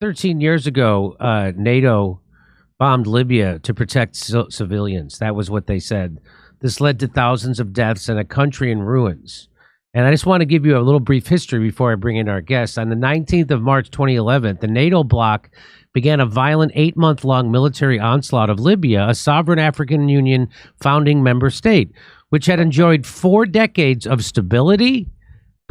13 years ago, NATO bombed Libya to protect civilians. That was what they said. This led to thousands of deaths and a country in ruins. And I just want to give you a little brief history before I bring in our guests. On the 19th of March 2011, the NATO bloc began a violent 8-month-long military onslaught of Libya, a sovereign African Union founding member state, which had enjoyed 4 decades of stability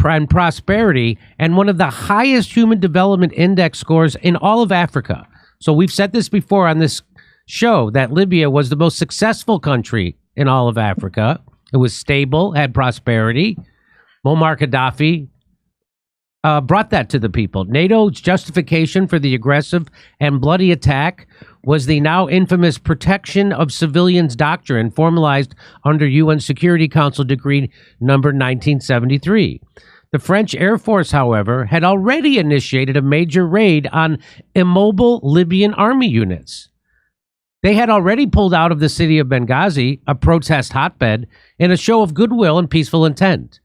and prosperity and one of the highest human development index scores in all of Africa. So we've said this before on this show that Libya was the most successful country in all of Africa. It was stable, had prosperity. Muammar Gaddafi brought that to the people. NATO's justification for the aggressive and bloody attack was the now infamous Protection of Civilians Doctrine, formalized under UN Security Council Decree number 1973. The French Air Force, however, had already initiated a major raid on immobile Libyan army units. They had already pulled out of the city of Benghazi, a protest hotbed, in a show of goodwill and peaceful intent.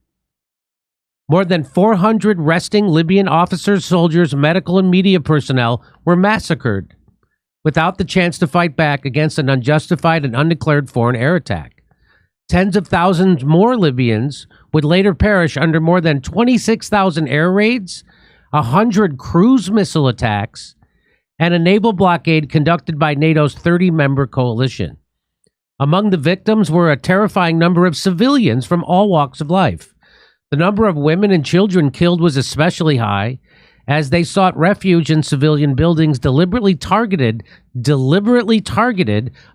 More than 400 resting Libyan officers, soldiers, medical, and media personnel were massacred without the chance to fight back against an unjustified and undeclared foreign air attack. Tens of thousands more Libyans would later perish under more than 26,000 air raids, 100 cruise missile attacks, and a naval blockade conducted by NATO's 30-member coalition. Among the victims were a terrifying number of civilians from all walks of life. The number of women and children killed was especially high, as they sought refuge in civilian buildings deliberately targeted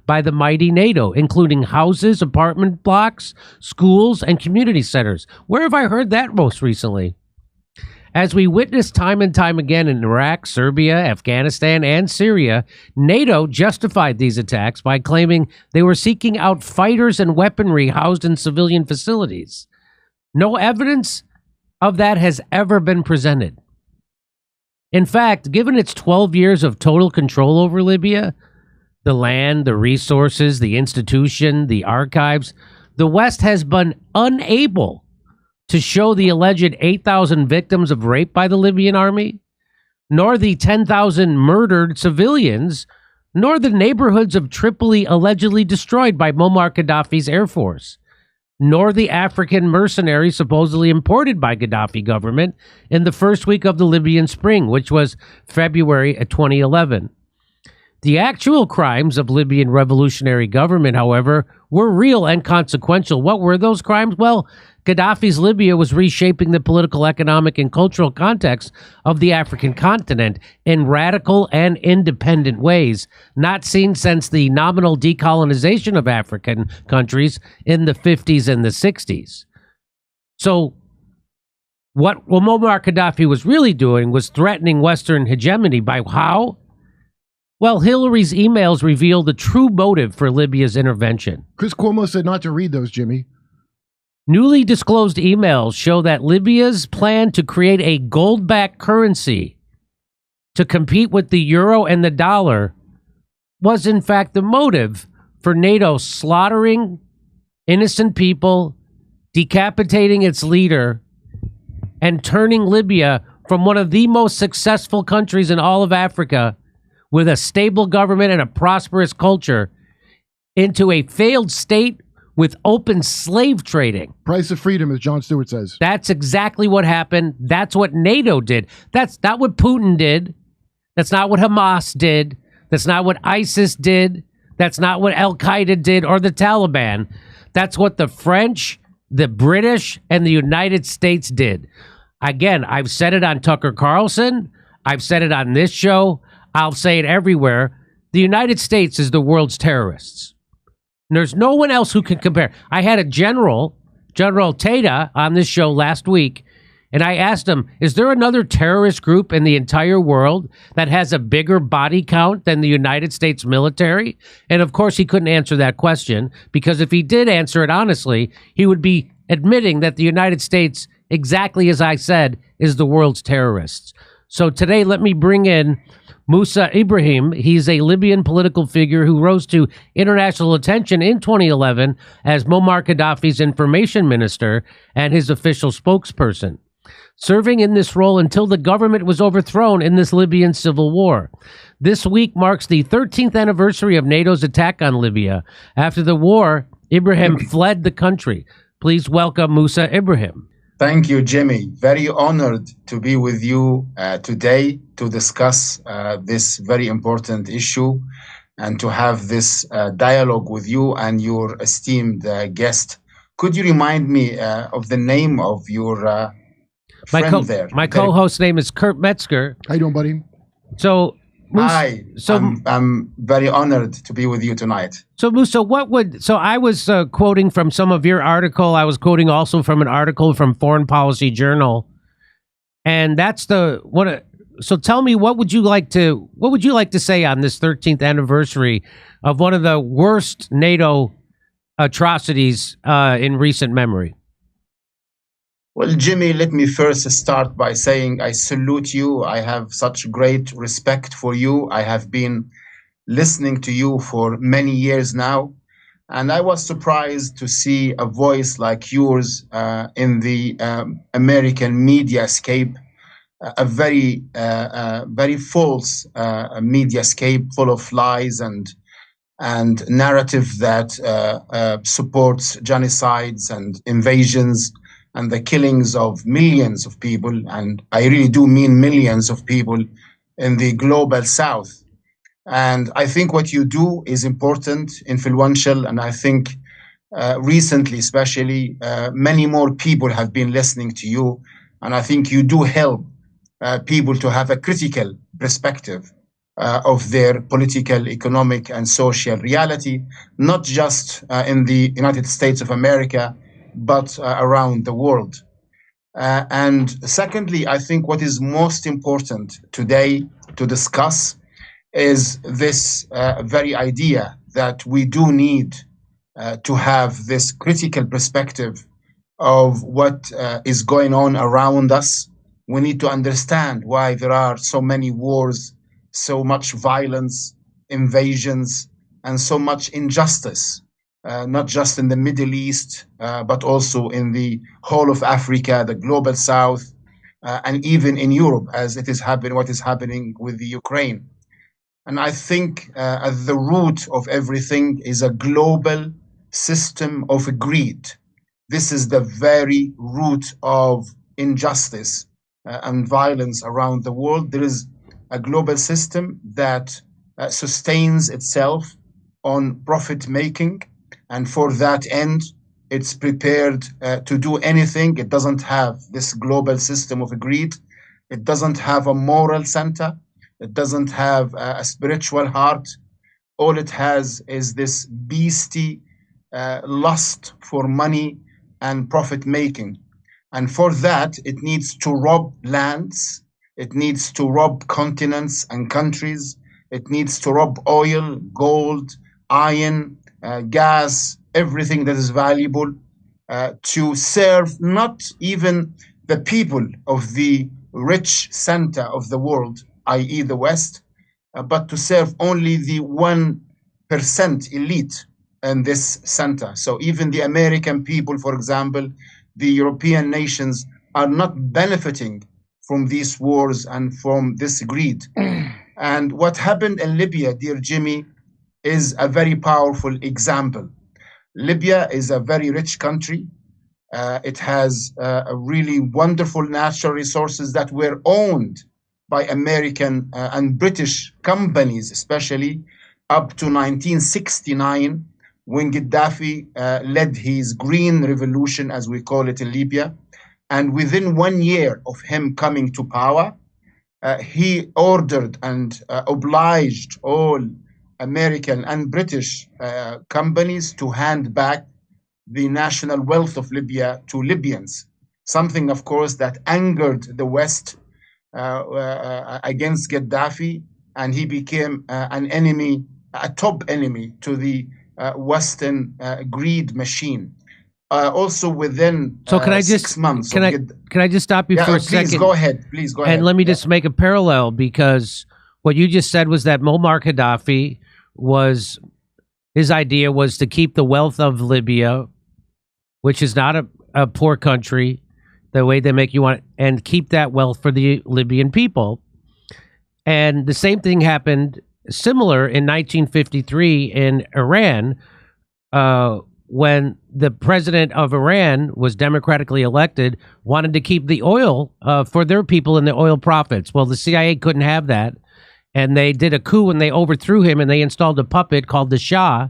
by the mighty NATO, including houses, apartment blocks, schools, and community centers. Where have I heard that most recently? As we witnessed time and time again in Iraq, Serbia, Afghanistan, and Syria, NATO justified these attacks by claiming they were seeking out fighters and weaponry housed in civilian facilities. No evidence of that has ever been presented. In fact, given its 12 years of total control over Libya, the land, the resources, the institution, the archives, the West has been unable to show the alleged 8,000 victims of rape by the Libyan army, nor the 10,000 murdered civilians, nor the neighborhoods of Tripoli allegedly destroyed by Muammar Gaddafi's Air Force, nor the African mercenaries supposedly imported by Gaddafi government in the first week of the Libyan Spring, which was February of 2011. The actual crimes of Libyan revolutionary government, however, were real and consequential. What were those crimes? Well, Gaddafi's Libya was reshaping the political, economic, and cultural context of the African continent in radical and independent ways, not seen since the nominal decolonization of African countries in the 50s and the 60s. So what Muammar Gaddafi was really doing was threatening Western hegemony by how? Well, Hillary's emails reveal the true motive for Libya's intervention. Chris Cuomo said not to read those, Jimmy. Newly disclosed emails show that Libya's plan to create a gold-backed currency to compete with the euro and the dollar was in fact the motive for NATO slaughtering innocent people, decapitating its leader, and turning Libya from one of the most successful countries in all of Africa with a stable government and a prosperous culture into a failed state with open slave trading. Price of freedom, as Jon Stewart says. That's exactly what happened. That's what NATO did. That's not what Putin did. That's not what Hamas did. That's not what ISIS did. That's not what Al-Qaeda did or the Taliban. That's what the French, the British, and the United States did. Again, I've said it on Tucker Carlson. I've said it on this show. I'll say it everywhere. The United States is the world's terrorists. There's no one else who can compare. I had a General Tata, on this show last week, and I asked him, is there another terrorist group in the entire world that has a bigger body count than the United States military? And of course, he couldn't answer that question, because if he did answer it honestly, he would be admitting that the United States, exactly as I said, is the world's terrorists. So today, let me bring in Musa Ibrahim. He's a Libyan political figure who rose to international attention in 2011 as Muammar Gaddafi's information minister and his official spokesperson. serving in this role until the government was overthrown in this Libyan civil war. This week marks the 13th anniversary of NATO's attack on Libya. After the war, Ibrahim fled the country. Please welcome Musa Ibrahim. Thank you, Jimmy. Very honored to be with you today to discuss this very important issue and to have this dialogue with you and your esteemed guest. Could you remind me of the name of your friend there? My co-host name is Kurt Metzger. How you doing, buddy? So, Musa, hi. I'm very honored to be with you tonight. So, Musa, I was quoting from some of your article. I was quoting also from an article from Foreign Policy Journal, and so tell me, what would you like to say on this 13th anniversary of one of the worst NATO atrocities in recent memory? Well, Jimmy, let me first start by saying I salute you. I have such great respect for you. I have been listening to you for many years now, and I was surprised to see a voice like yours in the American mediascape, a very false mediascape full of lies and narrative that supports genocides and invasions and the killings of millions of people, and I really do mean millions of people in the global south. And I think what you do is important, influential, and I think recently, especially, many more people have been listening to you, and I think you do help people to have a critical perspective of their political, economic, and social reality, not just in the United States of America, but around the world. And secondly, I think what is most important today to discuss is this very idea that we do need to have this critical perspective of what is going on around us. We need to understand why there are so many wars, so much violence, invasions, and so much injustice. Not just in the Middle East, but also in the whole of Africa, the global south, and even in Europe, as what is happening with the Ukraine. And I think at the root of everything is a global system of greed. This is the very root of injustice and violence around the world. There is a global system that sustains itself on profit making. And for that end, it's prepared to do anything. It doesn't have this global system of greed. It doesn't have a moral center. It doesn't have a spiritual heart. All it has is this beastie lust for money and profit making. And for that, it needs to rob lands. It needs to rob continents and countries. It needs to rob oil, gold, iron, gas, everything that is valuable to serve not even the people of the rich center of the world, i.e. the West, but to serve only the 1% elite in this center. So even the American people, for example, the European nations are not benefiting from these wars and from this greed. And what happened in Libya, dear Jimmy, is a very powerful example. Libya is a very rich country. It has a really wonderful natural resources that were owned by American and British companies, especially up to 1969, when Gaddafi led his green revolution, as we call it in Libya. And within 1 year of him coming to power, he ordered and obliged all American and British companies to hand back the national wealth of Libya to Libyans. Something, of course, that angered the West against Gaddafi, and he became an enemy, a top enemy to the Western greed machine. Also within so can I just 6 months. Can I just stop you for a second? Please go ahead. Please go ahead. And let me just make a parallel, because what you just said was that Muammar Gaddafi his idea was to keep the wealth of Libya, which is not a poor country, the way they make you want, and keep that wealth for the Libyan people. And the same thing happened similar in 1953 in Iran, when the president of Iran was democratically elected, wanted to keep the oil for their people and the oil profits. Well, the CIA couldn't have that, and they did a coup and they overthrew him, and they installed a puppet called the Shah.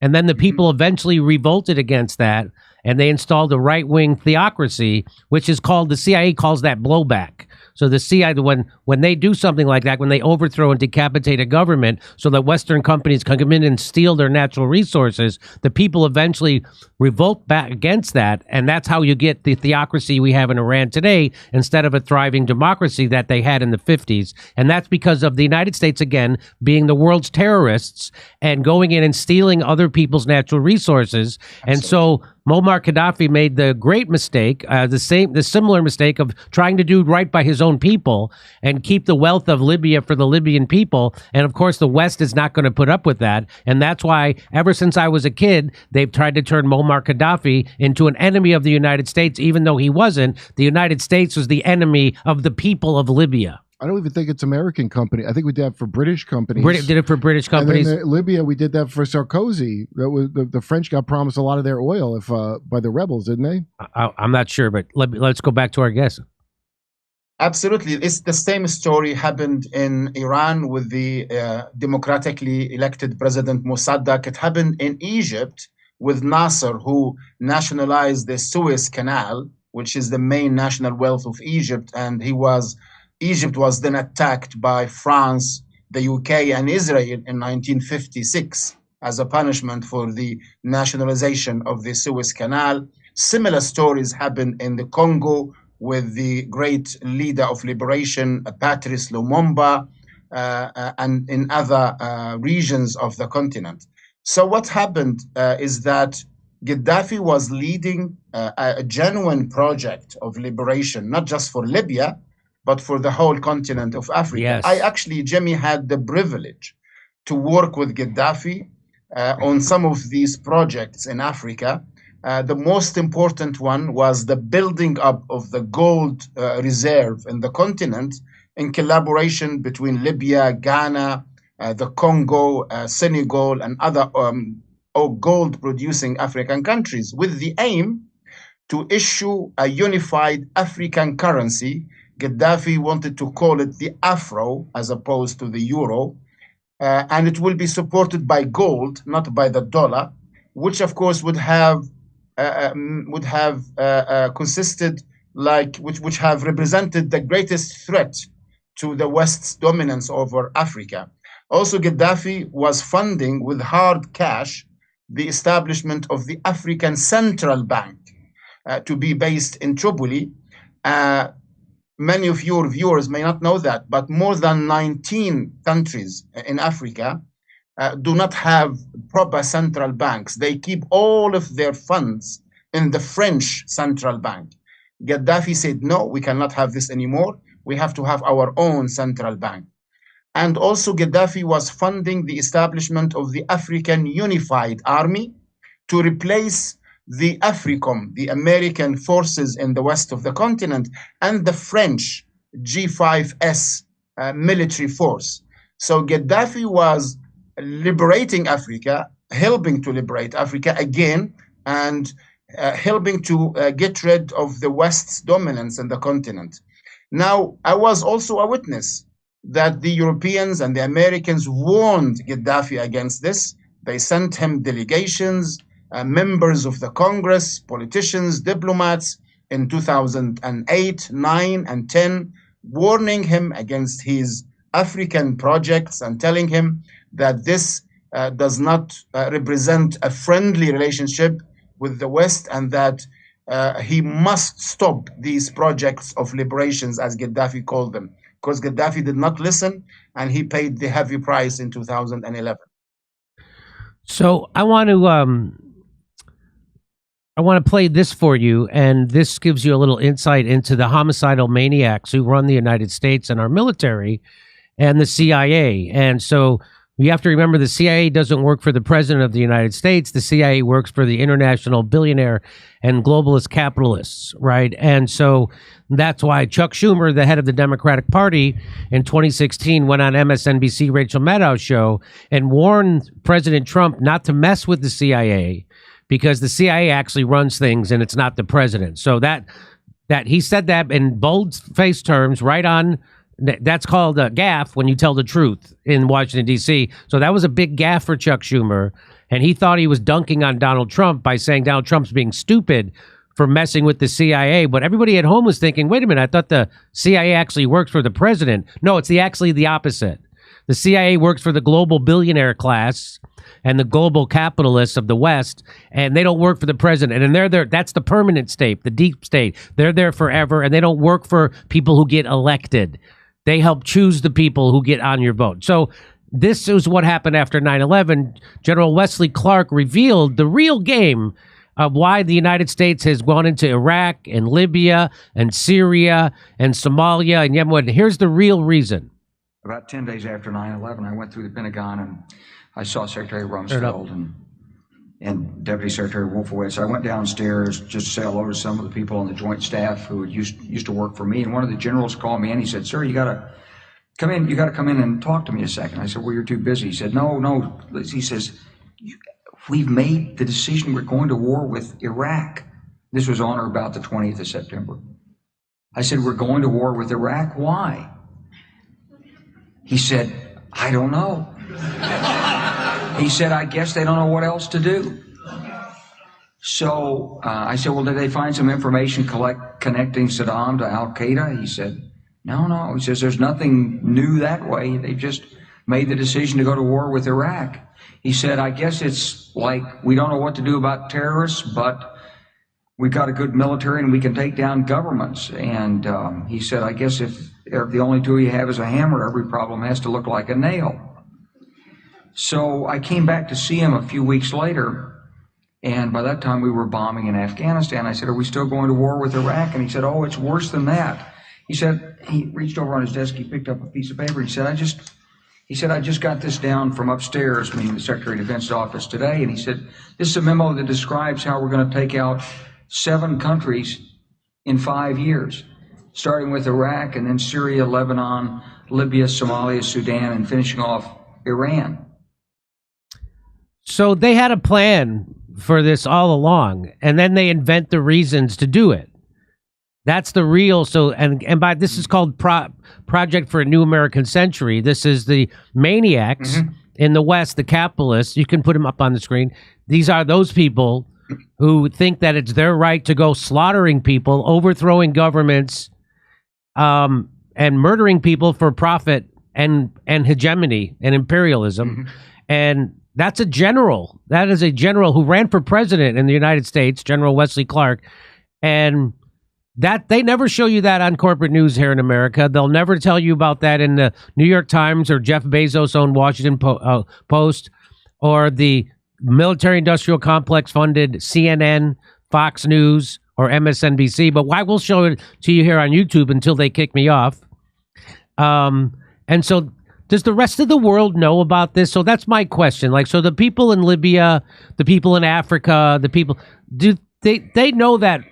And then the people eventually revolted against that, and they installed a right-wing theocracy, which is called, the CIA calls that blowback. So the CIA, when they do something like that, when they overthrow and decapitate a government so that Western companies can come in and steal their natural resources, the people eventually revolt back against that. And that's how you get the theocracy we have in Iran today instead of a thriving democracy that they had in the 50s. And that's because of the United States, again, being the world's terrorists and going in and stealing other people's natural resources. Absolutely. And so Muammar Gaddafi made the great mistake, the similar mistake of trying to do right by his own people and keep the wealth of Libya for the Libyan people. And of course, the West is not going to put up with that. And that's why ever since I was a kid, they've tried to turn Muammar Gaddafi into an enemy of the United States, even though he wasn't. The United States was the enemy of the people of Libya. I don't even think it's American company. I think we did that for British companies. Did it for British companies. And then Libya, we did that for Sarkozy. That was the French got promised a lot of their oil by the rebels, didn't they? I'm not sure, but let's go back to our guess. Absolutely. It's the same story happened in Iran with the democratically elected President Mossadegh. It happened in Egypt with Nasser, who nationalized the Suez Canal, which is the main national wealth of Egypt. And Egypt was then attacked by France, the UK, and Israel in 1956 as a punishment for the nationalization of the Suez Canal. Similar stories happened in the Congo with the great leader of liberation, Patrice Lumumba, and in other regions of the continent. So what happened is that Gaddafi was leading a genuine project of liberation, not just for Libya, but for the whole continent of Africa. Yes. I actually, Jimmy, had the privilege to work with Gaddafi on some of these projects in Africa. The most important one was the building up of the gold reserve in the continent in collaboration between Libya, Ghana, the Congo, Senegal, and other gold-producing African countries, with the aim to issue a unified African currency. Gaddafi wanted to call it the Afro as opposed to the Euro, and it will be supported by gold, not by the dollar, which of course would have consisted which have represented the greatest threat to the West's dominance over Africa. Also, Gaddafi was funding with hard cash the establishment of the African Central Bank to be based in Tripoli. Many of your viewers may not know that, but more than 19 countries in Africa do not have proper central banks. They keep all of their funds in the French central bank. Gaddafi said, no, we cannot have this anymore. We have to have our own central bank. And also Gaddafi was funding the establishment of the African Unified Army to replace the AFRICOM, the American forces in the west of the continent, and the French G5S military force. So Gaddafi was liberating Africa, helping to liberate Africa again, and helping to get rid of the West's dominance in the continent. Now, I was also a witness that the Europeans and the Americans warned Gaddafi against this. They sent him delegations, members of the Congress, politicians, diplomats in 2008, 9, and 10, warning him against his African projects and telling him that this does not represent a friendly relationship with the West, and that he must stop these projects of liberations, as Gaddafi called them. Because Gaddafi did not listen, and he paid the heavy price in 2011. So I want to play this for you, and this gives you a little insight into the homicidal maniacs who run the United States and our military and the CIA. And so You have to remember the CIA doesn't work for the president of the United States. The CIA works for the international billionaire and globalist capitalists, right? And so that's why Chuck Schumer, the head of the Democratic Party, in 2016 went on MSNBC Rachel Maddow's show and warned President Trump not to mess with the CIA because the CIA actually runs things and it's not the president. So that he said that in bold-faced terms right on. That's called a gaffe when you tell the truth in Washington, D.C. So that was a big gaffe for Chuck Schumer. And he thought he was dunking on Donald Trump by saying Donald Trump's being stupid for messing with the CIA. But everybody at home was thinking, wait a minute, I thought the CIA actually works for the president. No, it's actually the opposite. The CIA works for the global billionaire class and the global capitalists of the West, and they don't work for the president. And they're there. That's the permanent state, the deep state. They're there forever, and they don't work for people who get elected. They help choose the people who get on your vote. So this is what happened after 9/11. General Wesley Clark revealed the real game of why the United States has gone into Iraq and Libya and Syria and Somalia and Yemen. Here's the real reason. About 10 days after 9/11, I went through the Pentagon and I saw Secretary Rumsfeld and Deputy Secretary Wolfowitz. I went downstairs just to say hello to some of the people on the Joint Staff who used to work for me. And one of the generals called me in. He said, "Sir, you got to come in. You got to come in and talk to me a second." I said, "Well, you're too busy." He said, No. He says, "We've made the decision. We're going to war with Iraq." This was on or about the 20th of September. I said, "We're going to war with Iraq. Why?" He said, "I don't know." He said, "I guess they don't know what else to do." So I said, "Well, did they find some information connecting Saddam to Al-Qaeda?" He said, No. He says, "There's nothing new that way. They just made the decision to go to war with Iraq." He said, "I guess it's like we don't know what to do about terrorists, but we've got a good military and we can take down governments." And he said, "I guess if the only tool you have is a hammer, every problem has to look like a nail." So I came back to see him a few weeks later, and by that time we were bombing in Afghanistan. I said, "Are we still going to war with Iraq?" And he said, "Oh, it's worse than that." He said, he reached over on his desk, he picked up a piece of paper, he said, I just got this down from upstairs, meaning the Secretary of Defense's office today, and he said, "This is a memo that describes how we're going to take out 7 countries in 5 years, starting with Iraq and then Syria, Lebanon, Libya, Somalia, Sudan, and finishing off Iran." So they had a plan for this all along, and then they invent the reasons to do it. That's the real. So, and by this is called Project for a New American Century. This is the maniacs in the West, the capitalists. You can put them up on the screen. These are those people who think that it's their right to go slaughtering people, overthrowing governments, and murdering people for profit and hegemony and imperialism. And that's a general. That is a general who ran for president in the United States, General Wesley Clark. And that they never show you that on corporate news here in America. They'll never tell you about that in the New York Times or Jeff Bezos' own Washington Post or the military-industrial complex-funded CNN, Fox News, or MSNBC. But I will show it to you here on YouTube until they kick me off. And so does the rest of the world know about this? So that's my question. Like, so the people in Libya, the people in Africa, the people, do they know that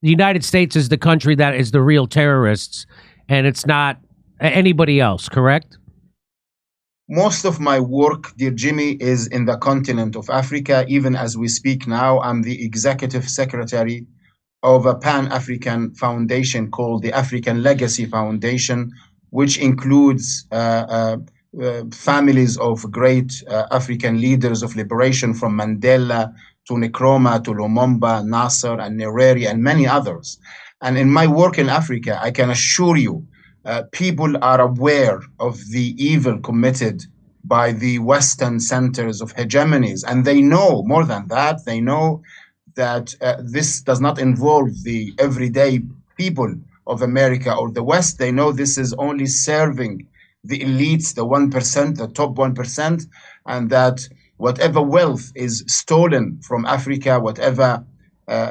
the United States is the country that is the real terrorists and it's not anybody else, correct? Most of my work, dear Jimmy, is in the continent of Africa. Even as we speak now, I'm the executive secretary of a Pan-African foundation called the African Legacy Foundation, which includes families of great African leaders of liberation, from Mandela to Nkrumah to Lumumba, Nasser and Nyerere and many others. And in my work in Africa, I can assure you, people are aware of the evil committed by the Western centers of hegemonies. And they know, more than that, they know that this does not involve the everyday people of America or the West. They know this is only serving the elites, the 1%, the top 1%, and that whatever wealth is stolen from Africa, whatever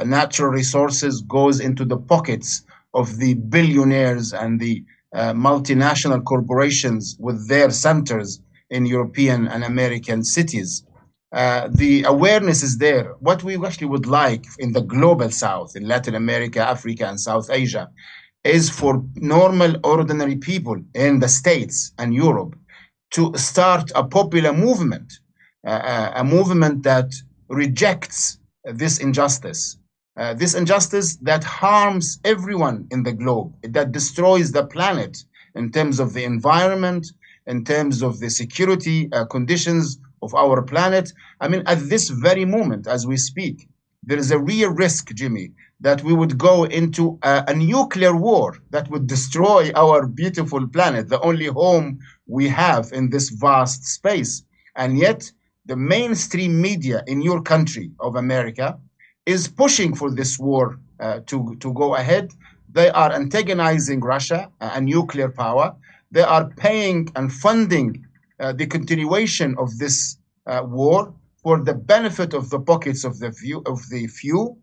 natural resources goes into the pockets of the billionaires and the multinational corporations with their centers in European and American cities. The awareness is there. What we actually would like in the global South, in Latin America, Africa, and South Asia, is for normal, ordinary people in the States and Europe to start a popular movement, a movement that rejects this injustice that harms everyone in the globe, that destroys the planet in terms of the environment, in terms of the security conditions of our planet. I mean, at this very moment, as we speak, there is a real risk, Jimmy, that we would go into a nuclear war that would destroy our beautiful planet, the only home we have in this vast space. And yet, the mainstream media in your country of America is pushing for this war to go ahead. They are antagonizing Russia, a nuclear power. They are paying and funding the continuation of this war for the benefit of the pockets of the few.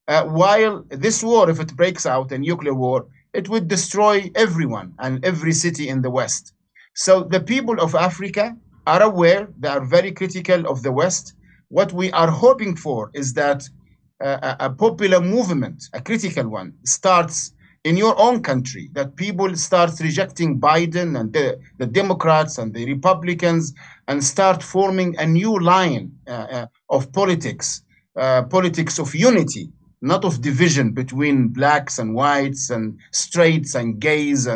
While this war, if it breaks out, a nuclear war, it would destroy everyone and every city in the West. So the people of Africa are aware, they are very critical of the West. What we are hoping for is that a popular movement, a critical one, starts in your own country, that people start rejecting Biden and the Democrats and the Republicans and start forming a new line of politics of unity, not of division between blacks and whites and straights and gays,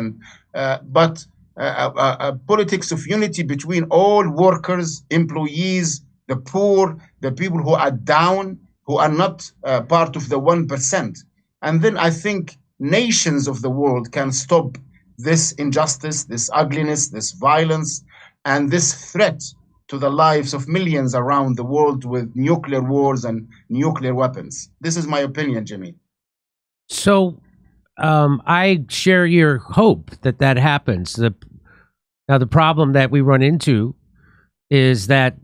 but a politics of unity between all workers, employees, the poor, the people who are down, who are not part of the 1%. And then I think nations of the world can stop this injustice, this ugliness, this violence, and this threat to the lives of millions around the world with nuclear wars and nuclear weapons. This is my opinion, Jimmy. So I share your hope that that happens. Now, the problem that we run into is that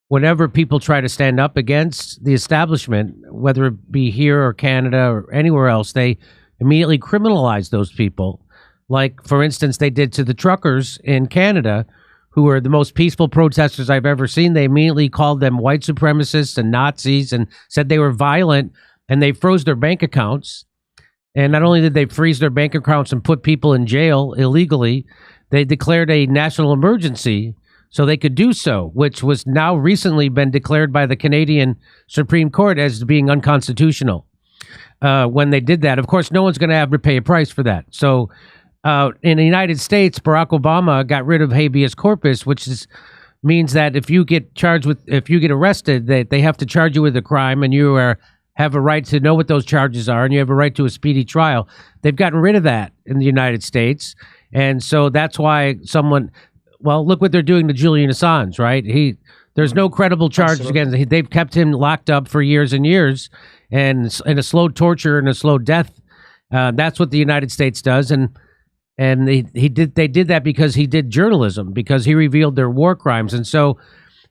whenever people try to stand up against the establishment, whether it be here or Canada or anywhere else, they immediately criminalize those people. Like, for instance, they did to the truckers in Canada, who are the most peaceful protesters I've ever seen. They immediately called them white supremacists and Nazis and said they were violent, and they froze their bank accounts. And not only did they freeze their bank accounts and put people in jail illegally, they declared a national emergency so they could do so, which was now recently been declared by the Canadian Supreme Court as being unconstitutional. When they did that, of course, no one's going to have to pay a price for that. So in the United States, Barack Obama got rid of habeas corpus, which means that if you get arrested, they have to charge you with a crime, and you have a right to know what those charges are, and you have a right to a speedy trial. They've gotten rid of that in the United States, and so that's why well, look what they're doing to Julian Assange, right? There's no credible charges against him. They've kept him locked up for years and years, and in a slow torture and a slow death. That's what the United States does, and they did that because he did journalism, because he revealed their war crimes. And so,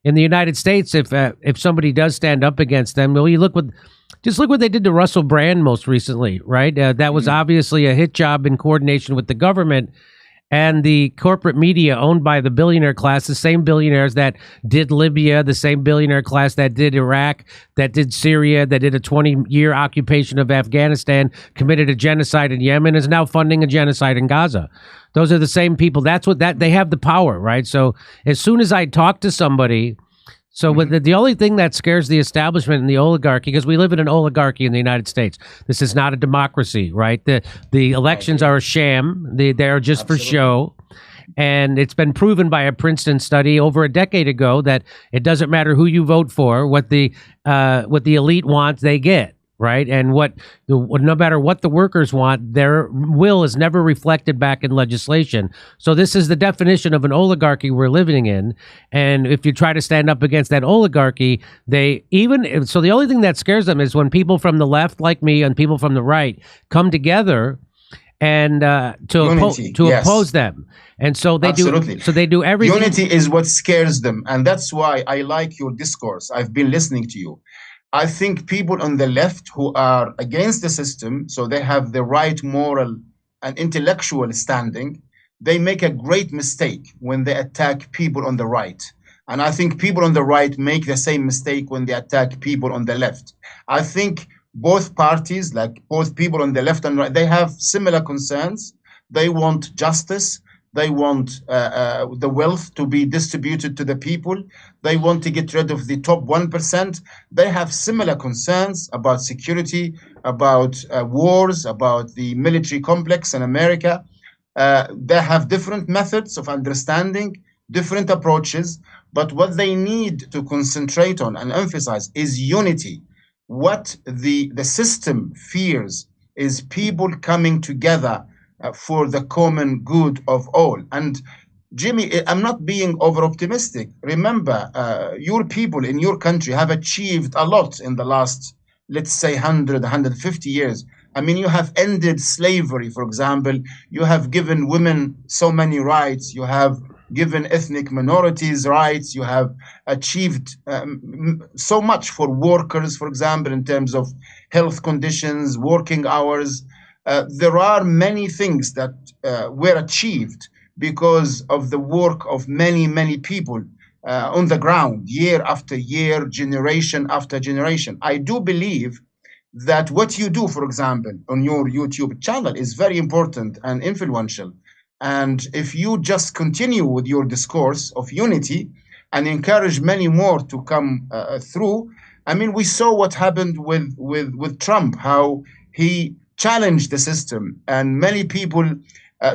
in the United States, if somebody does stand up against them, well, look what they did to Russell Brand most recently, right? That was obviously a hit job in coordination with the government and the corporate media owned by the billionaire class, the same billionaires that did Libya, the same billionaire class that did Iraq, that did Syria, that did a 20-year occupation of Afghanistan, committed a genocide in Yemen, is now funding a genocide in Gaza. Those are the same people. They have the power, right? So as soon as I talk to somebody, the only thing that scares the establishment and the oligarchy, because we live in an oligarchy in the United States. This is not a democracy, right? The elections are a sham. They are just for show. And it's been proven by a Princeton study over a decade ago that it doesn't matter who you vote for, what the elite wants, they get. Right. And no matter what the workers want, their will is never reflected back in legislation. So this is the definition of an oligarchy we're living in. And if you try to stand up against that oligarchy, the only thing that scares them is when people from the left, like me, and people from the right come together and oppose them. And so they Absolutely. do. So they do everything. Unity is what scares them. And that's why I like your discourse. I've been listening to you. I think people on the left who are against the system, so they have the right moral and intellectual standing, they make a great mistake when they attack people on the right. And I think people on the right make the same mistake when they attack people on the left. I think both parties, like both people on the left and right, they have similar concerns. They want justice. They want the wealth to be distributed to the people. They want to get rid of the top 1%. They have similar concerns about security, about wars, about the military complex in America. They have different methods of understanding, different approaches, but what they need to concentrate on and emphasize is unity. What the system fears is people coming together for the common good of all. And Jimmy, I'm not being over optimistic. Remember, your people in your country have achieved a lot in the last, let's say, 100, 150 years. I mean, you have ended slavery, for example. You have given women so many rights. You have given ethnic minorities rights. You have achieved so much for workers, for example, in terms of health conditions, working hours. There are many things that were achieved because of the work of many, many people on the ground, year after year, generation after generation. I do believe that what you do, for example, on your YouTube channel is very important and influential. And if you just continue with your discourse of unity and encourage many more to come through, I mean, we saw what happened with Trump, how he challenged the system, and many people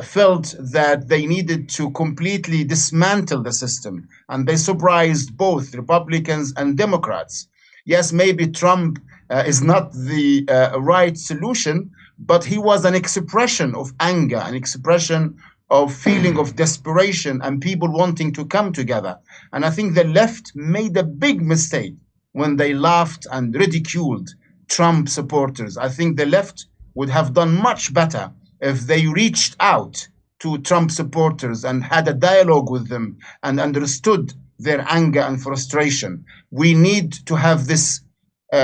felt that they needed to completely dismantle the system, and they surprised both Republicans and Democrats. Yes, maybe Trump is not the right solution, but he was an expression of anger, an expression of feeling of desperation and people wanting to come together. And I think the left made a big mistake when they laughed and ridiculed Trump supporters. I think the left would have done much better if they reached out to Trump supporters and had a dialogue with them and understood their anger and frustration. We need to have this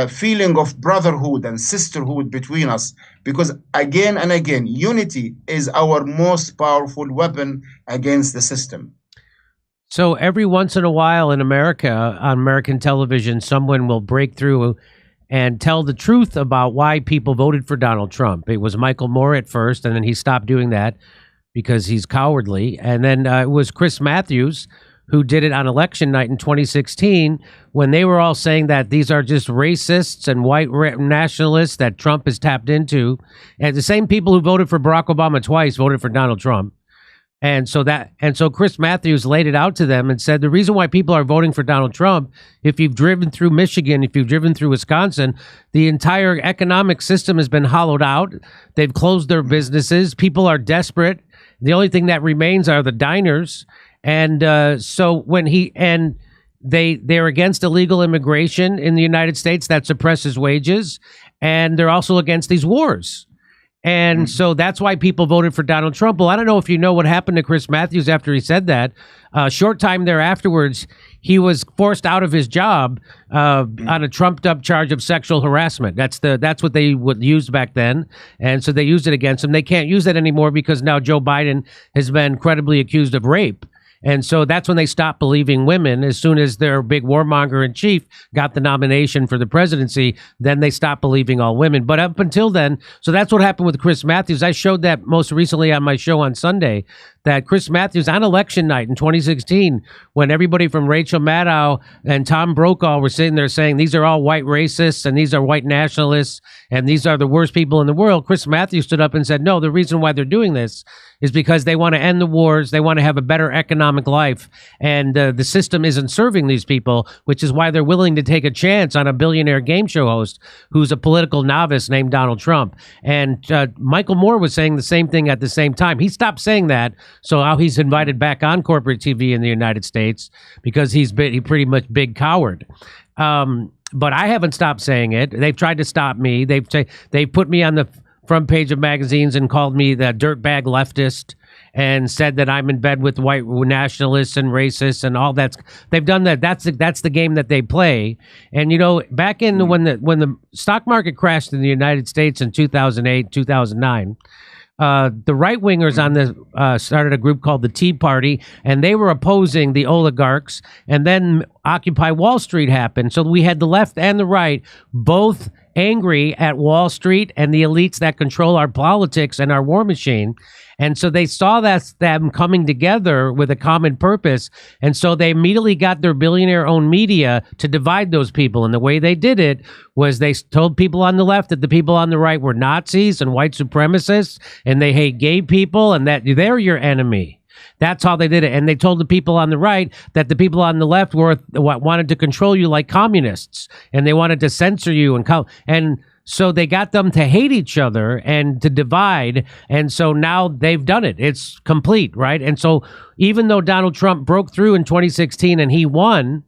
feeling of brotherhood and sisterhood between us, because again and again, unity is our most powerful weapon against the system. So every once in a while in America, on American television, someone will break through and tell the truth about why people voted for Donald Trump. It was Michael Moore at first, and then he stopped doing that because he's cowardly. And then it was Chris Matthews who did it on election night in 2016 when they were all saying that these are just racists and white nationalists that Trump has tapped into. And the same people who voted for Barack Obama twice voted for Donald Trump. And so Chris Matthews laid it out to them and said, the reason why people are voting for Donald Trump, if you've driven through Michigan, if you've driven through Wisconsin, the entire economic system has been hollowed out. They've closed their businesses. People are desperate. The only thing that remains are the diners. And so when they're against illegal immigration in the United States that suppresses wages, and they're also against these wars. And so that's why people voted for Donald Trump. Well, I don't know if you know what happened to Chris Matthews after he said that. Short time there afterwards, he was forced out of his job on a trumped-up charge of sexual harassment. That's what they would use back then, and so they used it against him. They can't use that anymore because now Joe Biden has been credibly accused of rape. And so that's when they stopped believing women. As soon as their big warmonger in chief got the nomination for the presidency, then they stopped believing all women. But up until then, so that's what happened with Chris Matthews. I showed that most recently on my show on Sunday, that Chris Matthews on election night in 2016, when everybody from Rachel Maddow and Tom Brokaw were sitting there saying these are all white racists and these are white nationalists and these are the worst people in the world, Chris Matthews stood up and said, no, the reason why they're doing this is because they want to end the wars, they want to have a better economic life, and the system isn't serving these people, which is why they're willing to take a chance on a billionaire game show host who's a political novice named Donald Trump. And Michael Moore was saying the same thing at the same time. He stopped saying that, so now he's invited back on corporate TV in the United States because he pretty much big coward. But I haven't stopped saying it. They've tried to stop me. They've put me on the front page of magazines and called me the dirtbag leftist and said that I'm in bed with white nationalists and racists and all that. They've done that. That's the game that they play. And, you know, back in when the stock market crashed in the United States in 2008, 2009, the right wingers on the started a group called the Tea Party, and they were opposing the oligarchs. And then Occupy Wall Street happened, so we had the left and the right both angry at Wall Street and the elites that control our politics and our war machine. And so they saw them coming together with a common purpose. And so they immediately got their billionaire-owned media to divide those people. And the way they did it was they told people on the left that the people on the right were Nazis and white supremacists, and they hate gay people, and that they're your enemy. That's how they did it. And they told the people on the right that the people on the left wanted to control you like communists, and they wanted to censor you. And so they got them to hate each other and to divide. And so now they've done it. It's complete, right? And so even though Donald Trump broke through in 2016 and he won,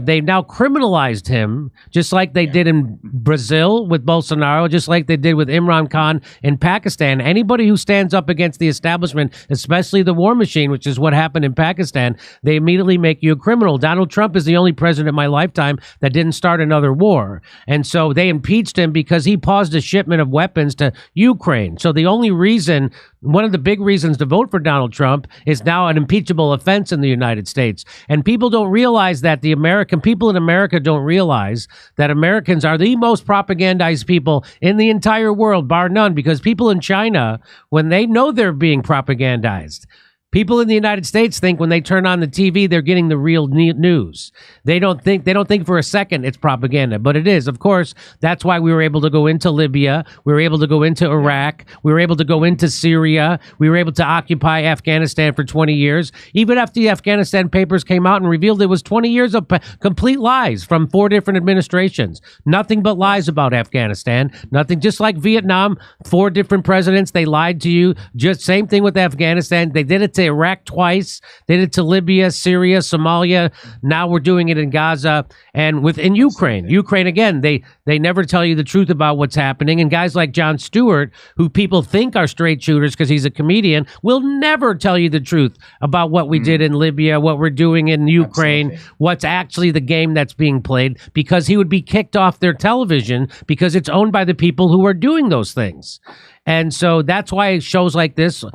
they've now criminalized him, just like they did in Brazil with Bolsonaro, just like they did with Imran Khan in Pakistan. Anybody who stands up against the establishment, especially the war machine, which is what happened in Pakistan, they immediately make you a criminal. Donald Trump is the only president in my lifetime that didn't start another war. And so they impeached him because he paused a shipment of weapons to Ukraine. So the only reason, one of the big reasons to vote for Donald Trump is now an impeachable offense in the United States. And people don't realize that American people in America don't realize that Americans are the most propagandized people in the entire world, bar none, because people in China, when they know they're being propagandized, people in the United States think when they turn on the TV, they're getting the real news. They don't think for a second it's propaganda, but it is. Of course, that's why we were able to go into Libya. We were able to go into Iraq. We were able to go into Syria. We were able to occupy Afghanistan for 20 years. Even after the Afghanistan papers came out and revealed it was 20 years of complete lies from 4 different administrations. Nothing but lies about Afghanistan. Nothing, just like Vietnam, 4 different presidents, they lied to you. Just same thing with Afghanistan. They did it to Iraq twice. They did it to Libya, Syria, Somalia. Now we're doing it in Gaza and within Ukraine. Ukraine, again, they never tell you the truth about what's happening. And guys like Jon Stewart, who people think are straight shooters because he's a comedian, will never tell you the truth about what we did in Libya, what we're doing in Ukraine, absolutely, what's actually the game that's being played, because he would be kicked off their television because it's owned by the people who are doing those things. And so that's why shows like this,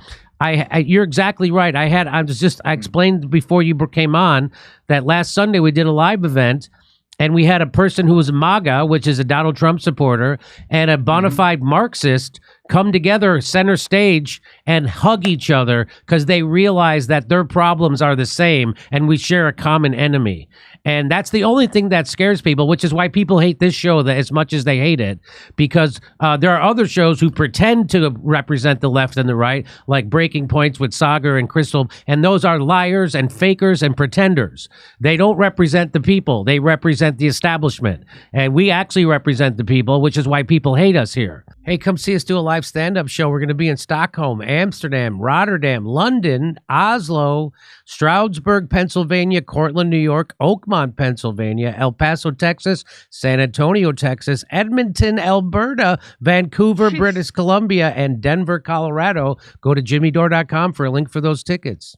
you're exactly right. I explained before you came on that last Sunday we did a live event, and we had a person who was MAGA, which is a Donald Trump supporter, and a bona fide Marxist come together center stage and hug each other because they realize that their problems are the same and we share a common enemy. And that's the only thing that scares people, which is why people hate this show as much as they hate it, because there are other shows who pretend to represent the left and the right, like Breaking Points with Sagar and Crystal, and those are liars and fakers and pretenders. They don't represent the people. They represent the establishment. And we actually represent the people, which is why people hate us here. Hey, come see us do a live stand-up show. We're going to be in Stockholm, Amsterdam, Rotterdam, London, Oslo, Stroudsburg, Pennsylvania, Cortland, New York, Oakmont, Pennsylvania, El Paso, Texas, San Antonio, Texas, Edmonton, Alberta, Vancouver, British Columbia, and Denver, Colorado. Go to jimmydore.com for a link for those tickets.